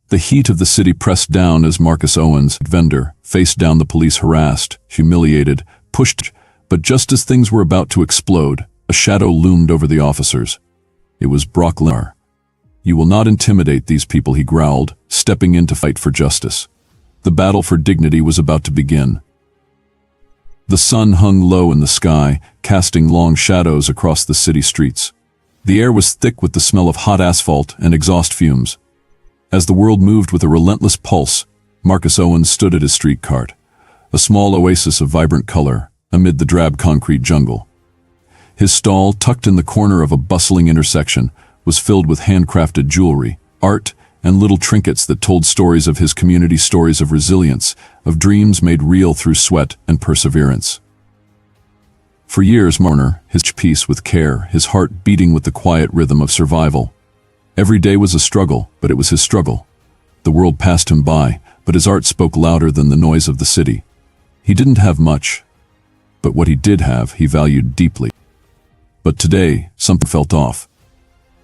The heat of the city pressed down as Marcus Owens, vendor, faced down the police, harassed, humiliated, pushed, but just as things were about to explode, a shadow loomed over the officers. It was Brock Lesnar. "You will not intimidate these people," he growled, stepping in to fight for justice. The battle for dignity was about to begin. The sun hung low in the sky, casting long shadows across the city streets. The air was thick with the smell of hot asphalt and exhaust fumes. As the world moved with a relentless pulse, Marcus Owens stood at his street cart, a small oasis of vibrant color amid the drab concrete jungle. His stall, tucked in the corner of a bustling intersection, was filled with handcrafted jewelry, art, and little trinkets that told stories of his community, stories of resilience, of dreams made real through sweat and perseverance. For years, Marner, his piece with care, his heart beating with the quiet rhythm of survival. Every day was a struggle, but it was his struggle. The world passed him by, but his art spoke louder than the noise of the city. He didn't have much, but what he did have, he valued deeply. But today, something felt off.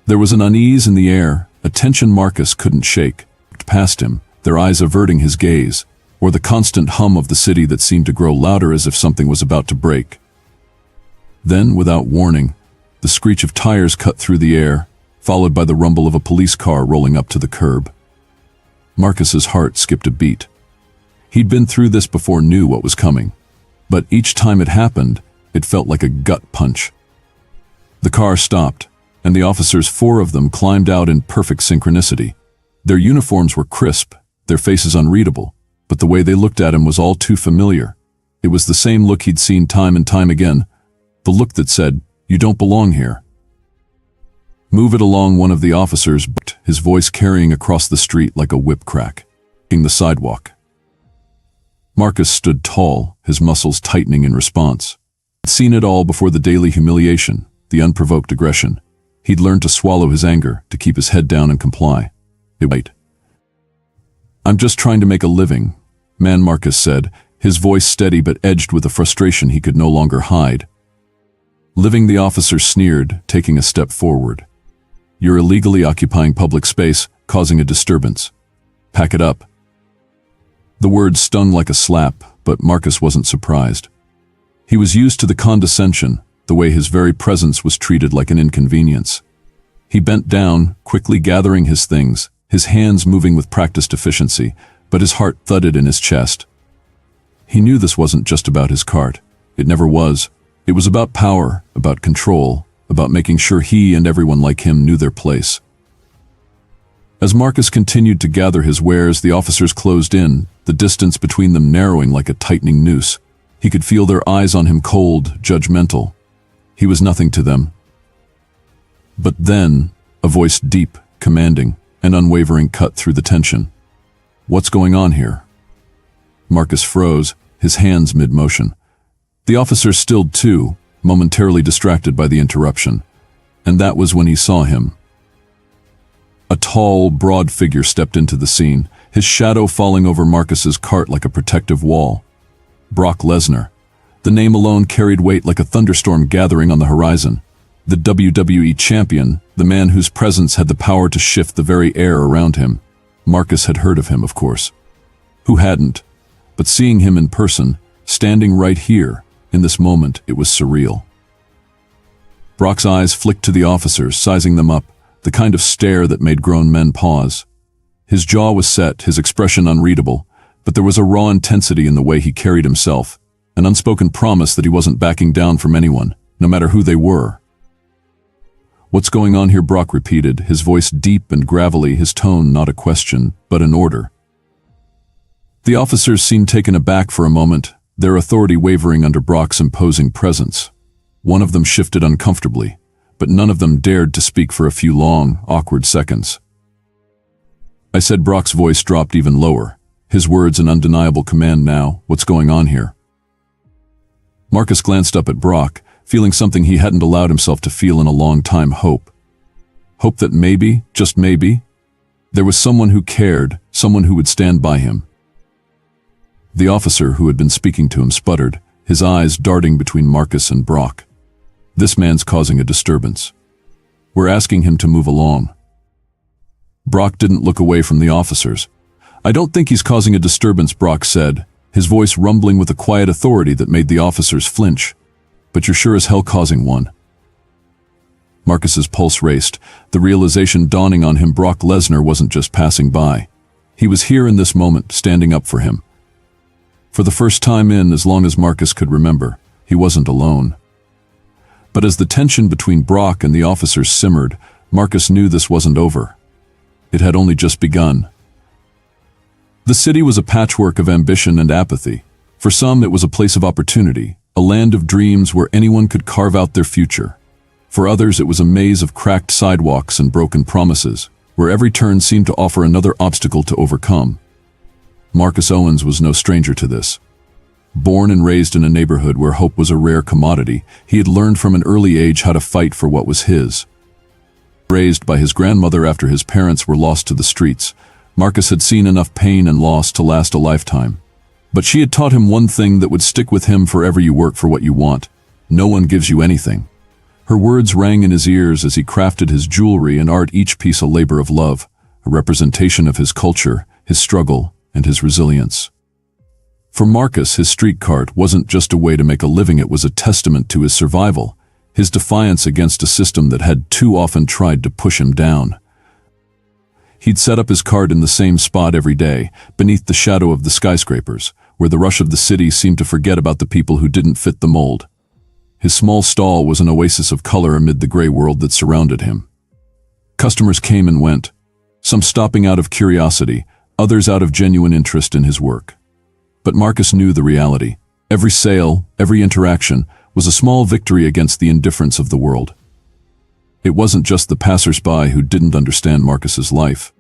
There was an unease in the air, a tension Marcus couldn't shake. Past him, their eyes averting his gaze, or the constant hum of the city that seemed to grow louder as if something was about to break. Then, without warning, the screech of tires cut through the air, followed by the rumble of a police car rolling up to the curb. Marcus's heart skipped a beat. He'd been through this before, knew what was coming. But each time it happened, it felt like a gut punch. The car stopped, and the officers, 4 of them, climbed out in perfect synchronicity. Their uniforms were crisp, their faces unreadable, but the way they looked at him was all too familiar. It was the same look he'd seen time and time again, the look that said, "You don't belong here." "Move it along," one of the officers, his voice carrying across the street like a whip crack, hitting the sidewalk. Marcus stood tall, his muscles tightening in response. He'd seen it all before: the daily humiliation, the unprovoked aggression. He'd learned to swallow his anger, to keep his head down and comply. "Wait. I'm just trying to make a living, man," Marcus said, his voice steady but edged with a frustration he could no longer hide. "Living?" the officer sneered, taking a step forward. "You're illegally occupying public space, causing a disturbance. Pack it up." The word stung like a slap, but Marcus wasn't surprised. He was used to the condescension, the way his very presence was treated like an inconvenience. He bent down, quickly gathering his things, his hands moving with practiced efficiency, but his heart thudded in his chest. He knew this wasn't just about his cart. It never was. It was about power, about control, about making sure he and everyone like him knew their place. As Marcus continued to gather his wares, the officers closed in, the distance between them narrowing like a tightening noose. He could feel their eyes on him, cold, judgmental. He was nothing to them. But then, a voice, deep, commanding, and unwavering, cut through the tension. "What's going on here?" Marcus froze, his hands mid-motion. The officer stilled too, momentarily distracted by the interruption. And that was when he saw him. A tall, broad figure stepped into the scene, his shadow falling over Marcus's cart like a protective wall. Brock Lesnar. The name alone carried weight like a thunderstorm gathering on the horizon. The WWE champion, the man whose presence had the power to shift the very air around him. Marcus had heard of him, of course. Who hadn't? But seeing him in person, standing right here, in this moment, it was surreal. Brock's eyes flicked to the officers, sizing them up, the kind of stare that made grown men pause. His jaw was set, his expression unreadable, but there was a raw intensity in the way he carried himself, an unspoken promise that he wasn't backing down from anyone, no matter who they were. "What's going on here?" Brock repeated, his voice deep and gravelly, his tone not a question, but an order. The officers seemed taken aback for a moment, their authority wavering under Brock's imposing presence. One of them shifted uncomfortably, but none of them dared to speak for a few long, awkward seconds. "I said," Brock's voice dropped even lower, his words an undeniable command now. "What's going on here?" Marcus glanced up at Brock, feeling something he hadn't allowed himself to feel in a long time: hope. Hope that maybe, just maybe, there was someone who cared, someone who would stand by him. The officer who had been speaking to him sputtered, his eyes darting between Marcus and Brock. "This man's causing a disturbance. We're asking him to move along." Brock didn't look away from the officers. "I don't think he's causing a disturbance," Brock said, his voice rumbling with a quiet authority that made the officers flinch. "But you're sure as hell causing one." Marcus's pulse raced, the realization dawning on him Brock Lesnar wasn't just passing by. He was here in this moment, standing up for him. For the first time in as long as Marcus could remember, he wasn't alone. But as the tension between Brock and the officers simmered, Marcus knew this wasn't over. It had only just begun. The city was a patchwork of ambition and apathy. For some, it was a place of opportunity, a land of dreams where anyone could carve out their future. For others, it was a maze of cracked sidewalks and broken promises, where every turn seemed to offer another obstacle to overcome. Marcus Owens was no stranger to this. Born and raised in a neighborhood where hope was a rare commodity, he had learned from an early age how to fight for what was his. Raised by his grandmother after his parents were lost to the streets, Marcus had seen enough pain and loss to last a lifetime. But she had taught him one thing that would stick with him forever: you work for what you want. No one gives you anything. Her words rang in his ears as he crafted his jewelry and art, each piece a labor of love, a representation of his culture, his struggle, and his resilience. For Marcus, his street cart wasn't just a way to make a living, it was a testament to his survival, his defiance against a system that had too often tried to push him down. He'd set up his cart in the same spot every day, beneath the shadow of the skyscrapers, where the rush of the city seemed to forget about the people who didn't fit the mold. His small stall was an oasis of color amid the gray world that surrounded him. Customers came and went, some stopping out of curiosity, others out of genuine interest in his work. But Marcus knew the reality. Every sale, every interaction, was a small victory against the indifference of the world. It wasn't just the passers-by who didn't understand Marcus's life.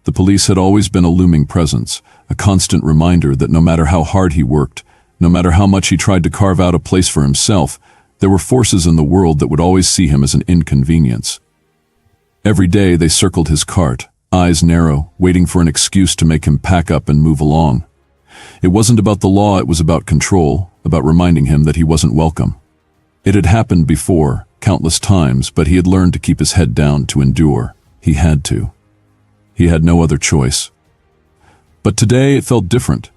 The police had always been a looming presence, a constant reminder that no matter how hard he worked, no matter how much he tried to carve out a place for himself, there were forces in the world that would always see him as an inconvenience. Every day they circled his cart, eyes narrow, waiting for an excuse to make him pack up and move along. It wasn't about the law, it was about control, about reminding him that he wasn't welcome. It had happened before, countless times, but he had learned to keep his head down, to endure. He had to. He had no other choice. But today it felt different.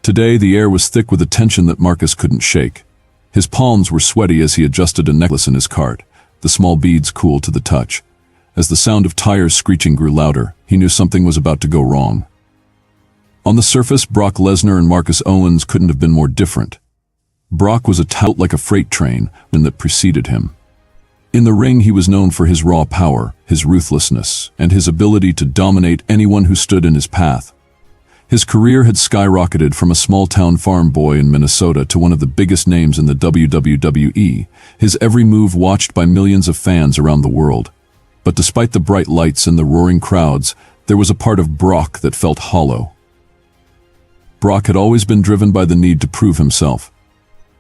Today the air was thick with a tension that Marcus couldn't shake. His palms were sweaty as he adjusted a necklace in his cart, the small beads cool to the touch. As the sound of tires screeching grew louder, he knew something was about to go wrong. On the surface, Brock Lesnar and Marcus Owens couldn't have been more different. Brock was a tout like a freight train that preceded him. In the ring, he was known for his raw power, his ruthlessness, and his ability to dominate anyone who stood in his path. His career had skyrocketed from a small-town farm boy in Minnesota to one of the biggest names in the WWE, his every move watched by millions of fans around the world. But despite the bright lights and the roaring crowds, there was a part of Brock that felt hollow. Brock had always been driven by the need to prove himself.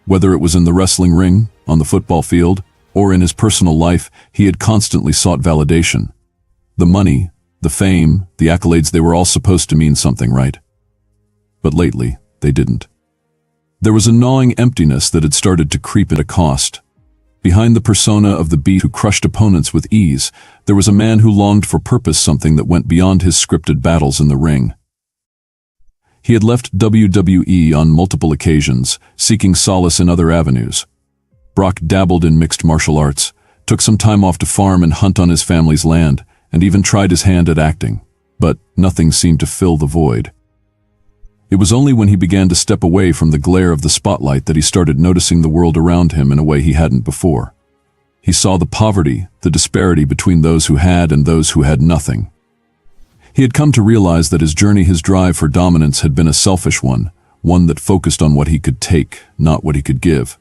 Whether it was in the wrestling ring, on the football field, or in his personal life, he had constantly sought validation. The money, the fame, the accolades, they were all supposed to mean something, right? But lately, they didn't. There was a gnawing emptiness that had started to creep at a cost. Behind the persona of the beast who crushed opponents with ease, there was a man who longed for purpose, something that went beyond his scripted battles in the ring. He had left WWE on multiple occasions, seeking solace in other avenues. Brock dabbled in mixed martial arts, took some time off to farm and hunt on his family's land, and even tried his hand at acting. But nothing seemed to fill the void. It was only when he began to step away from the glare of the spotlight that he started noticing the world around him in a way he hadn't before. He saw the poverty, the disparity between those who had and those who had nothing. He had come to realize that his journey, his drive for dominance, had been a selfish one that focused on what he could take, not what he could give.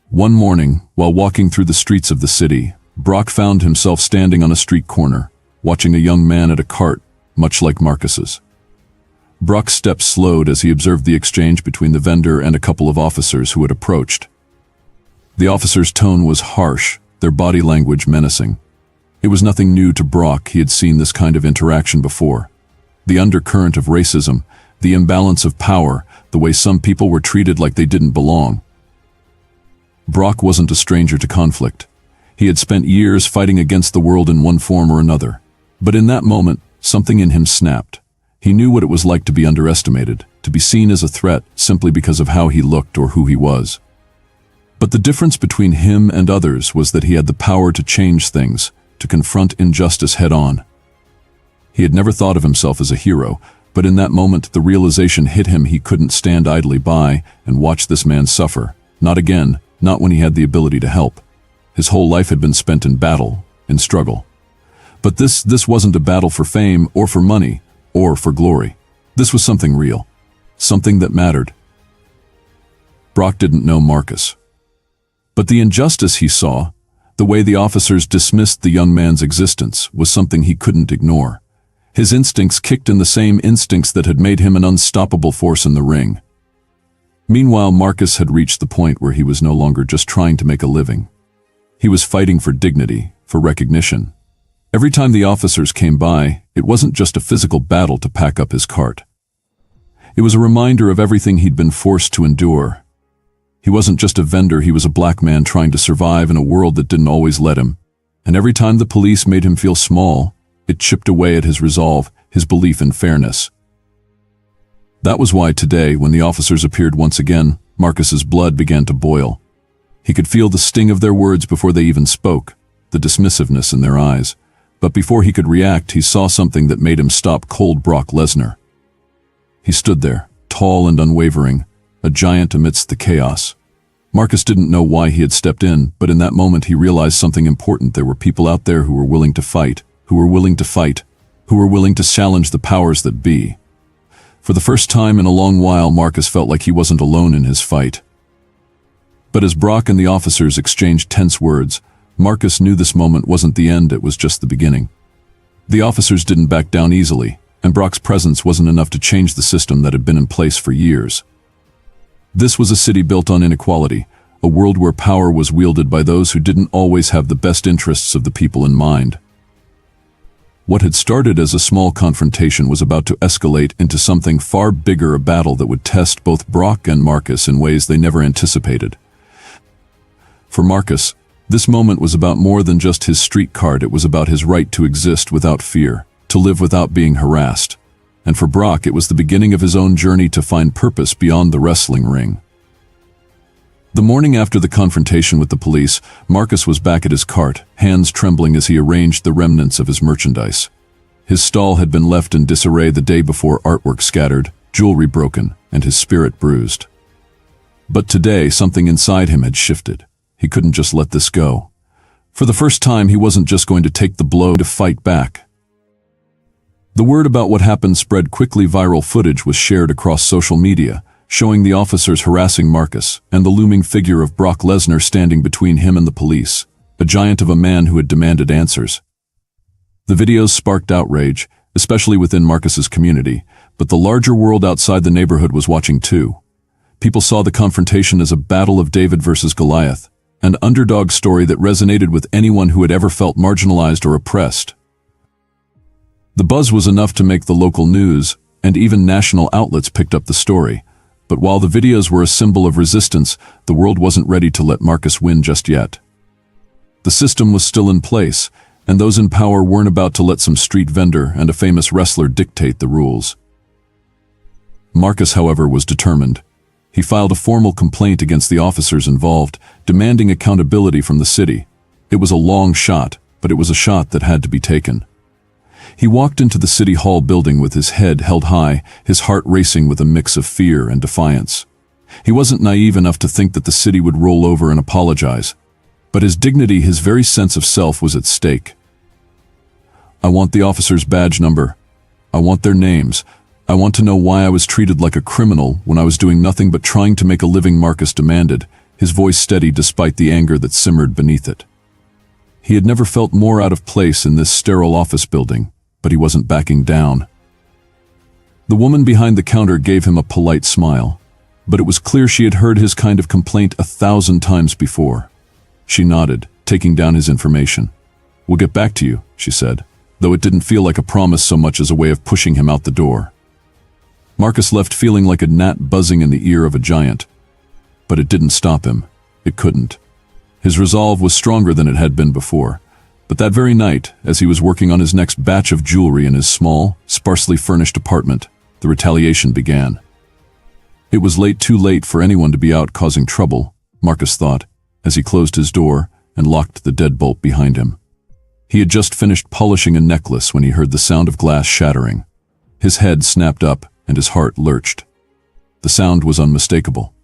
One morning, while walking through the streets of the city, Brock found himself standing on a street corner, watching a young man at a cart, much like Marcus's. Brock's steps slowed as he observed the exchange between the vendor and a couple of officers who had approached. The officer's tone was harsh, their body language menacing. It was nothing new to Brock, he had seen this kind of interaction before. The undercurrent of racism, the imbalance of power, the way some people were treated like they didn't belong. Brock wasn't a stranger to conflict. He had spent years fighting against the world in one form or another. But in that moment, something in him snapped. He knew what it was like to be underestimated, to be seen as a threat simply because of how he looked or who he was. But the difference between him and others was that he had the power to change things, to confront injustice head-on. He had never thought of himself as a hero, but in that moment the realization hit him he couldn't stand idly by and watch this man suffer. Not again, not when he had the ability to help. His whole life had been spent in battle, in struggle. But this wasn't a battle for fame or for money or for glory. This was something real, something that mattered. Brock didn't know Marcus. But the injustice he saw, the way the officers dismissed the young man's existence, was something he couldn't ignore. His instincts kicked in, the same instincts that had made him an unstoppable force in the ring. Meanwhile, Marcus had reached the point where he was no longer just trying to make a living. He was fighting for dignity, for recognition. Every time the officers came by, it wasn't just a physical battle to pack up his cart. It was a reminder of everything he'd been forced to endure. He wasn't just a vendor, he was a black man trying to survive in a world that didn't always let him. And every time the police made him feel small, it chipped away at his resolve, his belief in fairness. That was why today, when the officers appeared once again, Marcus's blood began to boil. He could feel the sting of their words before they even spoke, the dismissiveness in their eyes. But before he could react, he saw something that made him stop cold. Brock Lesnar. He stood there, tall and unwavering, a giant amidst the chaos. Marcus didn't know why he had stepped in, but in that moment he realized something important. There were people out there who were willing to fight, who were willing to challenge the powers that be. For the first time in a long while, Marcus felt like he wasn't alone in his fight. But as Brock and the officers exchanged tense words, Marcus knew this moment wasn't the end, it was just the beginning. The officers didn't back down easily, and Brock's presence wasn't enough to change the system that had been in place for years. This was a city built on inequality, a world where power was wielded by those who didn't always have the best interests of the people in mind. What had started as a small confrontation was about to escalate into something far bigger, a battle that would test both Brock and Marcus in ways they never anticipated. For Marcus, this moment was about more than just his street card. It was about his right to exist without fear, to live without being harassed. And for Brock, it was the beginning of his own journey to find purpose beyond the wrestling ring. The morning after the confrontation with the police, Marcus was back at his cart, hands trembling as he arranged the remnants of his merchandise. His stall had been left in disarray the day before, artwork scattered, jewelry broken, and his spirit bruised. But today, something inside him had shifted. He couldn't just let this go. For the first time, he wasn't just going to take the blow to fight back. The word about what happened spread quickly. Viral footage was shared across social media, showing the officers harassing Marcus and the looming figure of Brock Lesnar standing between him and the police, a giant of a man who had demanded answers. The videos sparked outrage, especially within Marcus's community, but the larger world outside the neighborhood was watching too. People saw the confrontation as a battle of David versus Goliath, an underdog story that resonated with anyone who had ever felt marginalized or oppressed. The buzz was enough to make the local news, and even national outlets picked up the story. But while the videos were a symbol of resistance, the world wasn't ready to let Marcus win just yet. The system was still in place, and those in power weren't about to let some street vendor and a famous wrestler dictate the rules. Marcus, however, was determined. He filed a formal complaint against the officers involved, demanding accountability from the city. It was a long shot, but it was a shot that had to be taken. He walked into the city hall building with his head held high, his heart racing with a mix of fear and defiance. He wasn't naive enough to think that the city would roll over and apologize. But his dignity, his very sense of self, was at stake. I want the officer's badge number. I want their names. I want to know why I was treated like a criminal when I was doing nothing but trying to make a living, Marcus demanded, his voice steady despite the anger that simmered beneath it. He had never felt more out of place in this sterile office building, but he wasn't backing down. The woman behind the counter gave him a polite smile, but it was clear she had heard his kind of complaint 1,000 times before. She nodded, taking down his information. "We'll get back to you," she said, though it didn't feel like a promise so much as a way of pushing him out the door. Marcus left feeling like a gnat buzzing in the ear of a giant. But it didn't stop him. It couldn't. His resolve was stronger than it had been before. But that very night, as he was working on his next batch of jewelry in his small, sparsely furnished apartment, the retaliation began. It was too late for anyone to be out causing trouble, Marcus thought, as he closed his door and locked the deadbolt behind him. He had just finished polishing a necklace when he heard the sound of glass shattering. His head snapped up and his heart lurched. The sound was unmistakable.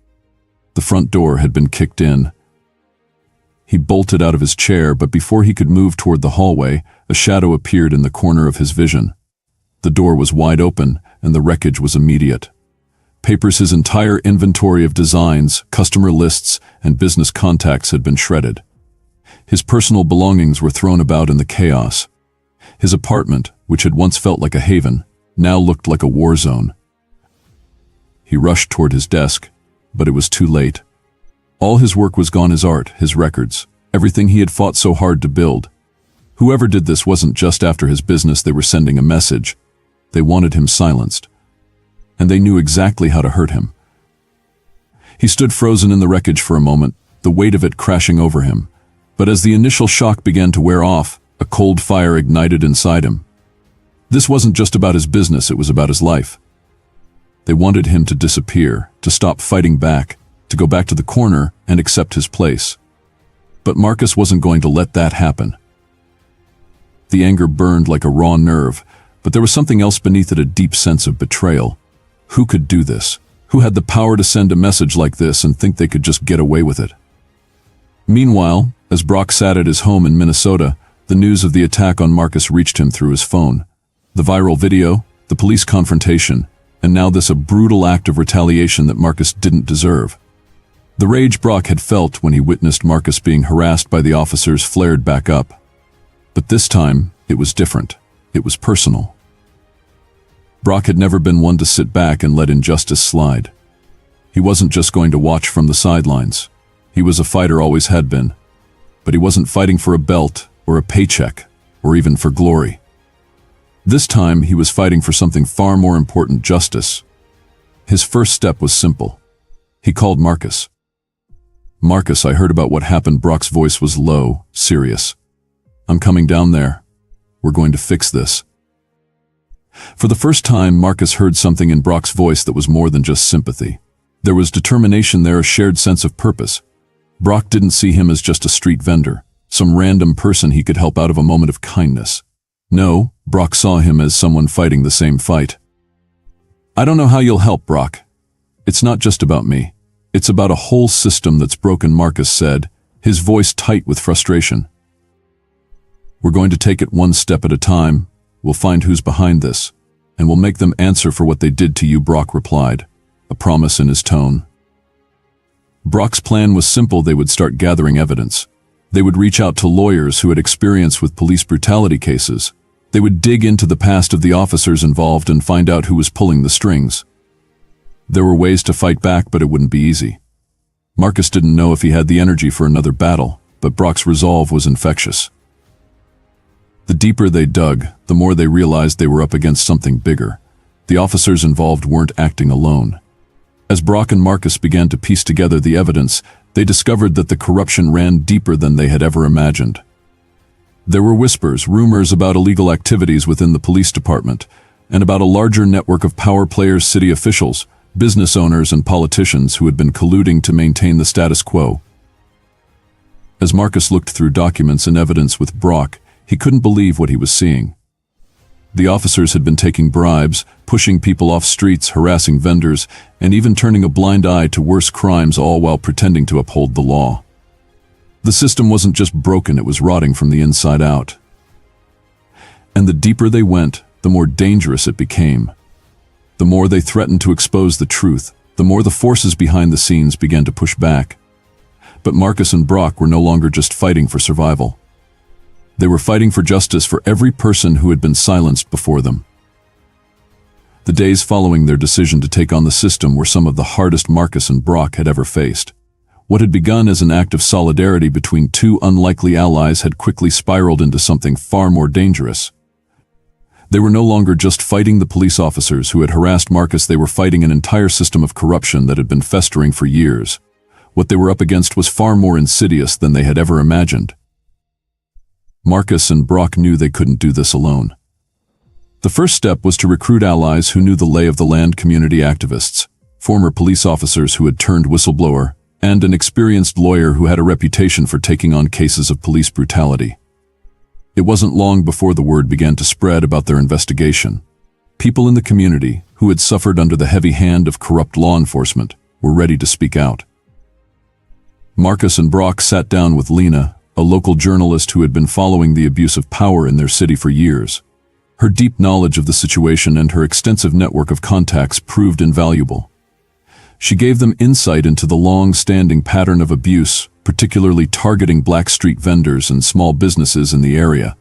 The front door had been kicked in. He bolted out of his chair, but before he could move toward the hallway, a shadow appeared in the corner of his vision. The door was wide open, and the wreckage was immediate. His entire inventory of designs, customer lists, and business contacts had been shredded. His personal belongings were thrown about in the chaos. His apartment, which had once felt like a haven, now looked like a war zone. He rushed toward his desk, but it was too late. All his work was gone, his art, his records, everything he had fought so hard to build. Whoever did this wasn't just after his business, they were sending a message. They wanted him silenced. And they knew exactly how to hurt him. He stood frozen in the wreckage for a moment, the weight of it crashing over him. But as the initial shock began to wear off, a cold fire ignited inside him. This wasn't just about his business, it was about his life. They wanted him to disappear, to stop fighting back, to go back to the corner and accept his place. But Marcus wasn't going to let that happen. The anger burned like a raw nerve, but there was something else beneath it, a deep sense of betrayal. Who could do this? Who had the power to send a message like this and think they could just get away with it? Meanwhile, as Brock sat at his home in Minnesota, the news of the attack on Marcus reached him through his phone. The viral video, the police confrontation, and now this a brutal act of retaliation that Marcus didn't deserve. The rage Brock had felt when he witnessed Marcus being harassed by the officers flared back up. But this time, it was different. It was personal. Brock had never been one to sit back and let injustice slide. He wasn't just going to watch from the sidelines. He was a fighter, always had been. But he wasn't fighting for a belt, or a paycheck, or even for glory. This time, he was fighting for something far more important: justice. His first step was simple. He called Marcus. "Marcus, I heard about what happened." Brock's voice was low, serious. "I'm coming down there. We're going to fix this." For the first time, Marcus heard something in Brock's voice that was more than just sympathy. There was determination there, a shared sense of purpose. Brock didn't see him as just a street vendor, some random person he could help out of a moment of kindness. No, Brock saw him as someone fighting the same fight. "I don't know how you'll help, Brock. It's not just about me. It's about a whole system that's broken," Marcus said, his voice tight with frustration. "We're going to take it one step at a time. We'll find who's behind this, and we'll make them answer for what they did to you," Brock replied, a promise in his tone. Brock's plan was simple. They would start gathering evidence. They would reach out to lawyers who had experience with police brutality cases. They would dig into the past of the officers involved and find out who was pulling the strings. There were ways to fight back, but it wouldn't be easy. Marcus didn't know if he had the energy for another battle, but Brock's resolve was infectious. The deeper they dug, the more they realized they were up against something bigger. The officers involved weren't acting alone. As Brock and Marcus began to piece together the evidence, they discovered that the corruption ran deeper than they had ever imagined. There were whispers, rumors about illegal activities within the police department, and about a larger network of power players, city officials, business owners, and politicians who had been colluding to maintain the status quo. As Marcus looked through documents and evidence with Brock, he couldn't believe what he was seeing. The officers had been taking bribes, pushing people off streets, harassing vendors, and even turning a blind eye to worse crimes, all while pretending to uphold the law. The system wasn't just broken, it was rotting from the inside out. And the deeper they went, the more dangerous it became. The more they threatened to expose the truth, the more the forces behind the scenes began to push back. But Marcus and Brock were no longer just fighting for survival. They were fighting for justice for every person who had been silenced before them. The days following their decision to take on the system were some of the hardest Marcus and Brock had ever faced. What had begun as an act of solidarity between two unlikely allies had quickly spiraled into something far more dangerous. They were no longer just fighting the police officers who had harassed Marcus, they were fighting an entire system of corruption that had been festering for years. What they were up against was far more insidious than they had ever imagined. Marcus and Brock knew they couldn't do this alone. The first step was to recruit allies who knew the lay of the land: community activists, former police officers who had turned whistleblower, and an experienced lawyer who had a reputation for taking on cases of police brutality. It wasn't long before the word began to spread about their investigation. People in the community, who had suffered under the heavy hand of corrupt law enforcement, were ready to speak out. Marcus and Brock sat down with Lena, a local journalist who had been following the abuse of power in their city for years. Her deep knowledge of the situation and her extensive network of contacts proved invaluable. She gave them insight into the long-standing pattern of abuse, particularly targeting black street vendors and small businesses in the area.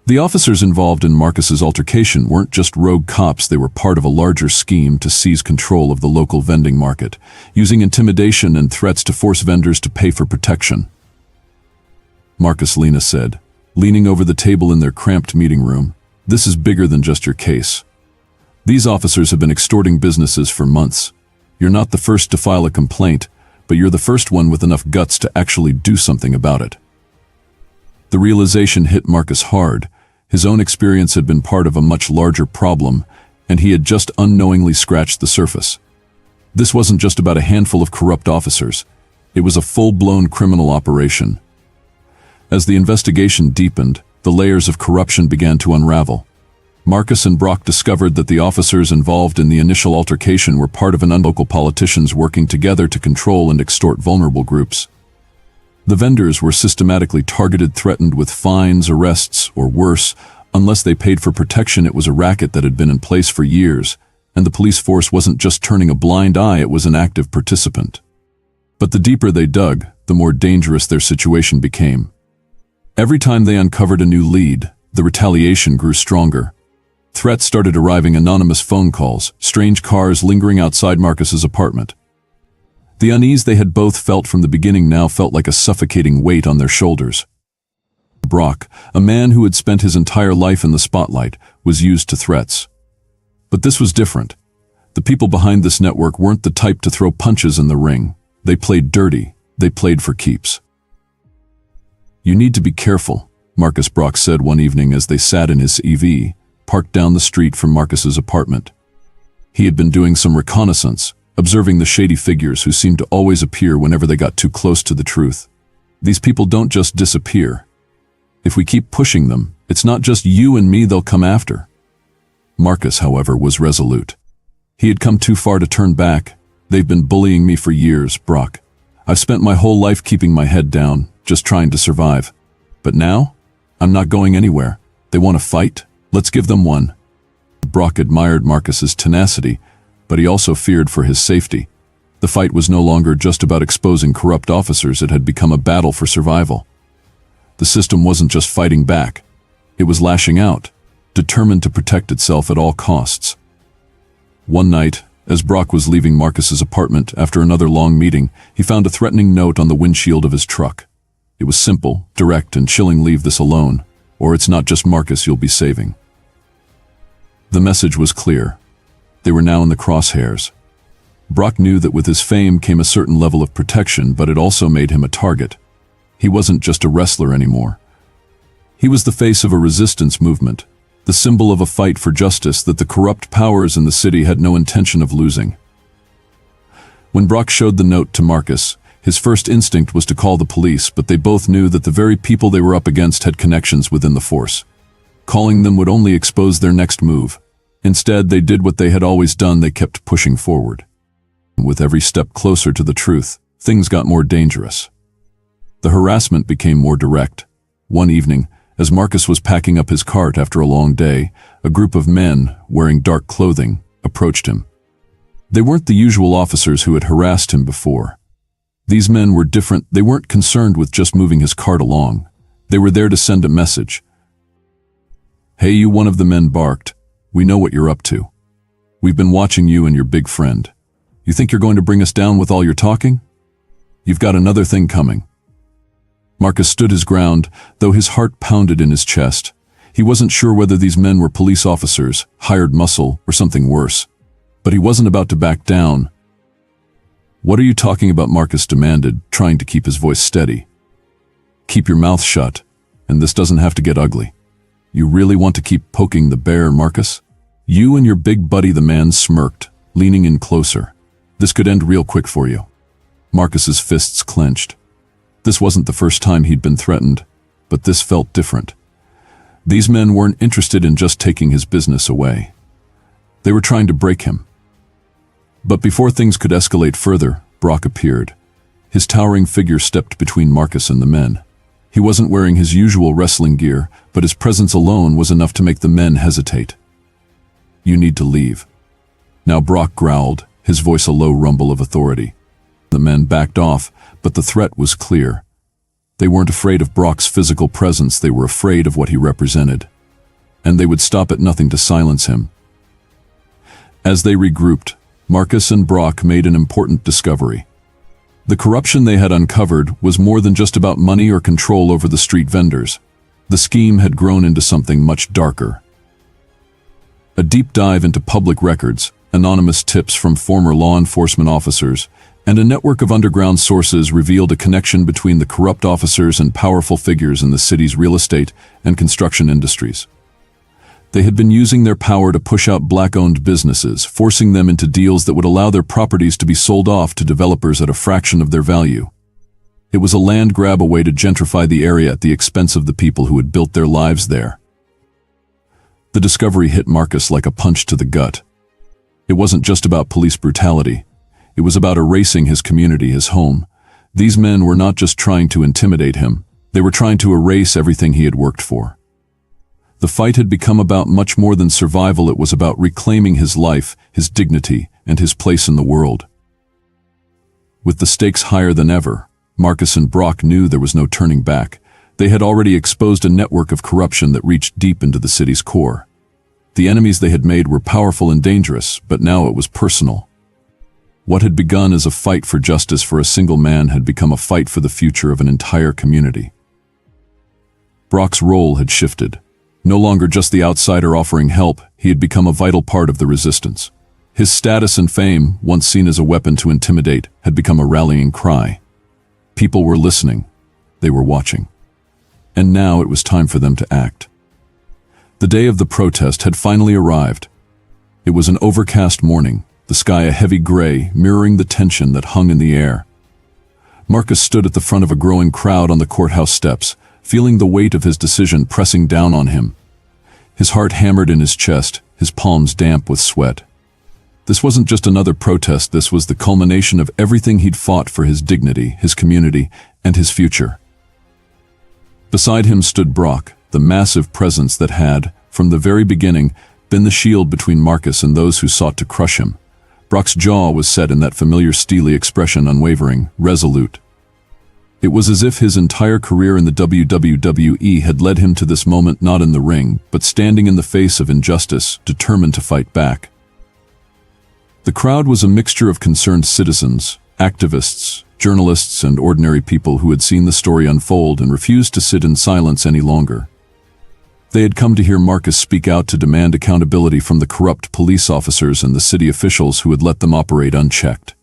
The officers involved in Marcus's altercation weren't just rogue cops, they were part of a larger scheme to seize control of the local vending market, using intimidation and threats to force vendors to pay for protection. Marcus, Lena said, leaning over the table in their cramped meeting room, "This is bigger than just your case. These officers have been extorting businesses for months. You're not the first to file a complaint, but you're the first one with enough guts to actually do something about it." The realization hit Marcus hard. His own experience had been part of a much larger problem, and he had just unknowingly scratched the surface. This wasn't just about a handful of corrupt officers. It was a full-blown criminal operation. As the investigation deepened, the layers of corruption began to unravel. Marcus and Brock discovered that the officers involved in the initial altercation were part of local politicians working together to control and extort vulnerable groups. The vendors were systematically targeted, threatened with fines, arrests, or worse. Unless they paid for protection, it was a racket that had been in place for years, and the police force wasn't just turning a blind eye, it was an active participant. But the deeper they dug, the more dangerous their situation became. Every time they uncovered a new lead, the retaliation grew stronger. Threats started arriving: anonymous phone calls, strange cars lingering outside Marcus's apartment. The unease they had both felt from the beginning now felt like a suffocating weight on their shoulders. Brock, a man who had spent his entire life in the spotlight, was used to threats. But this was different. The people behind this network weren't the type to throw punches in the ring. They played dirty. They played for keeps. "You need to be careful," Marcus Brock said one evening as they sat in his EV, parked down the street from Marcus's apartment. He had been doing some reconnaissance, observing the shady figures who seemed to always appear whenever they got too close to the truth. These people don't just disappear. If we keep pushing them, it's not just you and me they'll come after. Marcus, however, was resolute. He had come too far to turn back. "They've been bullying me for years, Brock. I've spent my whole life keeping my head down, just trying to survive. But now, I'm not going anywhere. They want to fight? Let's give them one." Brock admired Marcus's tenacity, but he also feared for his safety. The fight was no longer just about exposing corrupt officers, it had become a battle for survival. The system wasn't just fighting back. It was lashing out, determined to protect itself at all costs. One night, as Brock was leaving Marcus's apartment after another long meeting, he found a threatening note on the windshield of his truck. It was simple, direct, and chilling: "Leave this alone, or it's not just Marcus you'll be saving." The message was clear. They were now in the crosshairs. Brock knew that with his fame came a certain level of protection, but it also made him a target. He wasn't just a wrestler anymore. He was the face of a resistance movement, the symbol of a fight for justice that the corrupt powers in the city had no intention of losing. When Brock showed the note to Marcus, his first instinct was to call the police, but they both knew that the very people they were up against had connections within the force. Calling them would only expose their next move. Instead, they did what they had always done: they kept pushing forward. With every step closer to the truth, things got more dangerous. The harassment became more direct. One evening, as Marcus was packing up his cart after a long day, a group of men, wearing dark clothing, approached him. They weren't the usual officers who had harassed him before. These men were different. They weren't concerned with just moving his cart along. They were there to send a message. "Hey you," one of the men barked. "We know what you're up to. We've been watching you and your big friend. You think you're going to bring us down with all your talking? You've got another thing coming." Marcus stood his ground, though his heart pounded in his chest. He wasn't sure whether these men were police officers, hired muscle, or something worse. But he wasn't about to back down. "What are you talking about?" Marcus demanded, trying to keep his voice steady. "Keep your mouth shut. And this doesn't have to get ugly. You really want to keep poking the bear, Marcus? You and your big buddy, the man smirked, leaning in closer. This could end real quick for you. Marcus's fists clenched. This wasn't the first time he'd been threatened, but this felt different. These men weren't interested in just taking his business away. They were trying to break him. But before things could escalate further, Brock appeared. His towering figure stepped between Marcus and the men. He wasn't wearing his usual wrestling gear, but his presence alone was enough to make the men hesitate. You need to leave. Now Brock growled, his voice a low rumble of authority. The men backed off, but the threat was clear. They weren't afraid of Brock's physical presence, they were afraid of what he represented. And they would stop at nothing to silence him. As they regrouped, Marcus and Brock made an important discovery. The corruption they had uncovered was more than just about money or control over the street vendors. The scheme had grown into something much darker. A deep dive into public records, anonymous tips from former law enforcement officers, and a network of underground sources revealed a connection between the corrupt officers and powerful figures in the city's real estate and construction industries. They had been using their power to push out black-owned businesses, forcing them into deals that would allow their properties to be sold off to developers at a fraction of their value. It was a land grab, a way to gentrify the area at the expense of the people who had built their lives there. The discovery hit Marcus like a punch to the gut. It wasn't just about police brutality. It was about erasing his community, his home. These men were not just trying to intimidate him. They were trying to erase everything he had worked for. The fight had become about much more than survival. It was about reclaiming his life, his dignity, and his place in the world. With the stakes higher than ever, Marcus and Brock knew there was no turning back. They had already exposed a network of corruption that reached deep into the city's core. The enemies they had made were powerful and dangerous, but now it was personal. What had begun as a fight for justice for a single man had become a fight for the future of an entire community. Brock's role had shifted. No longer just the outsider offering help, he had become a vital part of the resistance. His status and fame, once seen as a weapon to intimidate, had become a rallying cry. People were listening. They were watching. And now it was time for them to act. The day of the protest had finally arrived. It was an overcast morning, the sky a heavy gray, mirroring the tension that hung in the air. Marcus stood at the front of a growing crowd on the courthouse steps, feeling the weight of his decision pressing down on him. His heart hammered in his chest, his palms damp with sweat. This wasn't just another protest, this was the culmination of everything he'd fought for: his dignity, his community, and his future. Beside him stood Brock, the massive presence that had, from the very beginning, been the shield between Marcus and those who sought to crush him. Brock's jaw was set in that familiar steely expression, unwavering, resolute. It was as if his entire career in the WWE had led him to this moment, not in the ring, but standing in the face of injustice, determined to fight back. The crowd was a mixture of concerned citizens, activists, journalists, and ordinary people who had seen the story unfold and refused to sit in silence any longer. They had come to hear Marcus speak out, to demand accountability from the corrupt police officers and the city officials who had let them operate unchecked.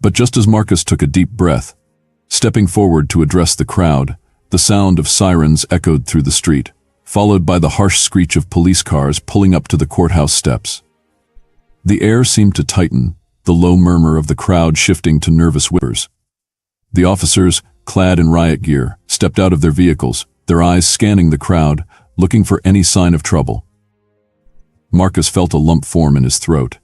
But just as Marcus took a deep breath, stepping forward to address the crowd, the sound of sirens echoed through the street, followed by the harsh screech of police cars pulling up to the courthouse steps. The air seemed to tighten, the low murmur of the crowd shifting to nervous whispers. The officers, clad in riot gear, stepped out of their vehicles, their eyes scanning the crowd, looking for any sign of trouble. Marcus felt a lump form in his throat.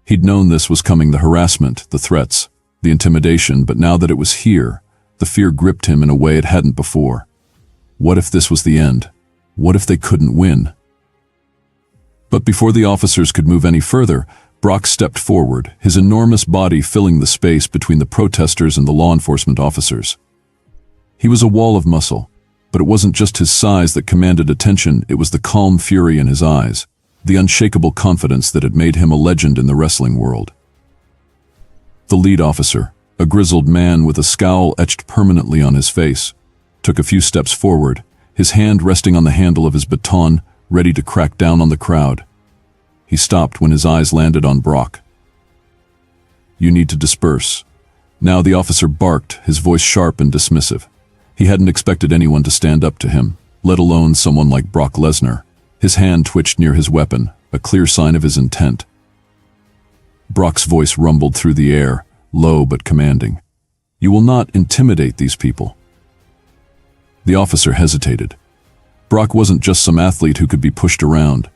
He'd known this was coming: the harassment, the threats, the intimidation, but now that it was here, the fear gripped him in a way it hadn't before. What if this was the end? What if they couldn't win? But before the officers could move any further, Brock stepped forward, his enormous body filling the space between the protesters and the law enforcement officers. He was a wall of muscle, but it wasn't just his size that commanded attention, it was the calm fury in his eyes, the unshakable confidence that had made him a legend in the wrestling world. The lead officer, a grizzled man with a scowl etched permanently on his face, took a few steps forward, his hand resting on the handle of his baton, ready to crack down on the crowd. He stopped when his eyes landed on Brock. "You need to disperse." Now the officer barked, his voice sharp and dismissive. He hadn't expected anyone to stand up to him, let alone someone like Brock Lesnar. His hand twitched near his weapon, a clear sign of his intent. Brock's voice rumbled through the air, low but commanding. "You will not intimidate these people." The officer hesitated. Brock wasn't just some athlete who could be pushed around.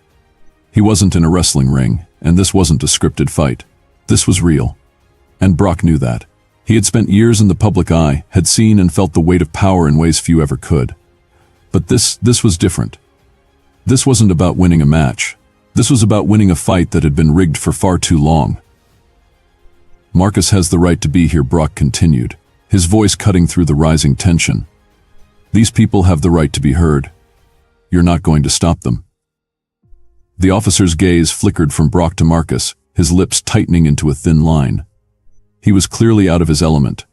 He wasn't in a wrestling ring, and this wasn't a scripted fight. This was real. And Brock knew that. He had spent years in the public eye, had seen and felt the weight of power in ways few ever could. But this was different. This wasn't about winning a match. This was about winning a fight that had been rigged for far too long. "Marcus has the right to be here," Brock continued, his voice cutting through the rising tension. "These people have the right to be heard. You're not going to stop them." The officer's gaze flickered from Brock to Marcus, his lips tightening into a thin line. He was clearly out of his element.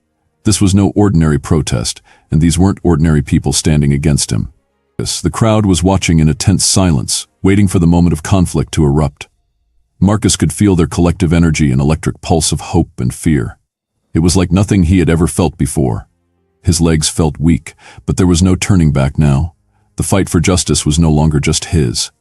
This was no ordinary protest, and these weren't ordinary people standing against him. The crowd was watching in a tense silence, waiting for the moment of conflict to erupt. Marcus could feel their collective energy, an electric pulse of hope and fear. It was like nothing he had ever felt before. His legs felt weak, but there was no turning back now. The fight for justice was no longer just his.